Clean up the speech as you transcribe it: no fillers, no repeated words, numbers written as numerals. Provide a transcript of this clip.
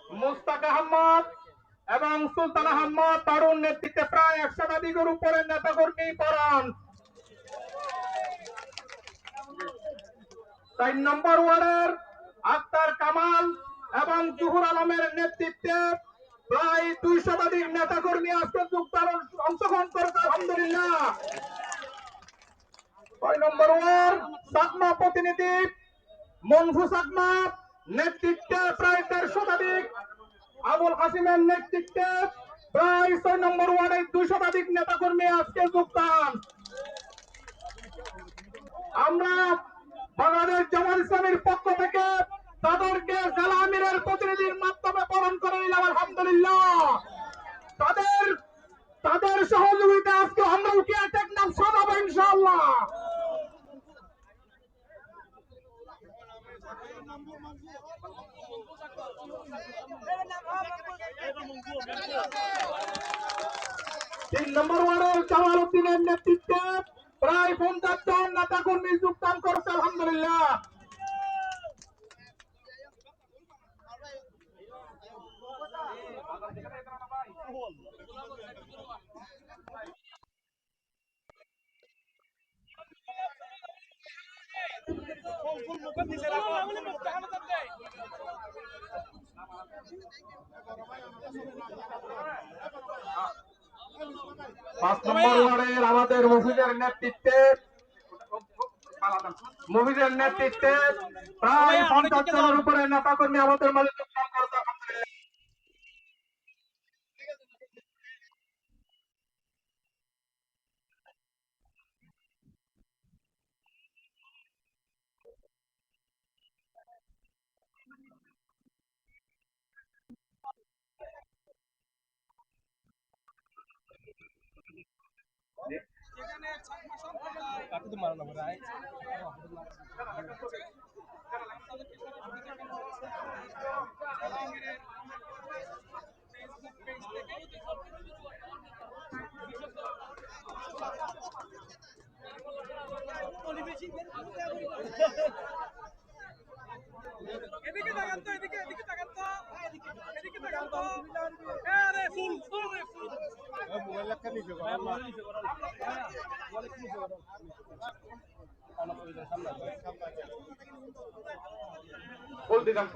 মুস্তাক আহমদ এবং সুলতান আহমদ তারুণ নেতৃত্বে প্রায় 100 শতাধিকের উপরে নেতাকর্মী পরান। 4 নম্বর ওয়ার্ডের আক্তার কামাল এবং জুহুর আলমের নেতৃত্বে প্রায় 2 শতাধিক নেতাকর্মী আজকে যোগদান অংশগ্রহণ করেছে আলহামদুলিল্লাহ। 6 নম্বর ওয়ার্ড সাকমা প্রতিনিধি মনফু সাকমা নেতৃত্বে প্রায় 1.5 শতাধিক, আবুল হাসিমের নেতৃত্বে প্রায় 6 নম্বর ওয়ার্ডের 2 শতাধিক নেতাকর্মী আজকে যোগদান। আমরা বাংলাদেশ জামাত ইসলামীর পক্ষ থেকে তাদেরকে জেলা আমিরের প্রতিনিধির মাধ্যমে বরণ করে নিলাম আলহামদুলিল্লাহ। তাদের তাদের সহযোগিতা আজকে আমরা উঠিয়ে টেকনাফ সাজাবো ইনশাআল্লাহ। তিন নম্বর ওয়ার্ডের জামাল উদ্দিনের নেতৃত্বে প্রায় 50 জন নেতা কর্মী যোগদান করেছে আলহামদুলিল্লাহ। পাঁচ নম্বর ওয়ার্ডের আমাদের মফিজের নেতৃত্বে প্রায় 50 জনের উপরে নেতা কর্মী আমাদের মাঝে যোগদান করেছে আলহামদুলিল্লাহ। এদিকে তাকান তো, এদিকে এদিকে তাকান তো, এদিকে তাকান তো। আরে ফুল ফুল রে ফুল। মোবাইল রাখা নিচে করো না। মোবাইল কি নিচে করো? ফুল দিলাম।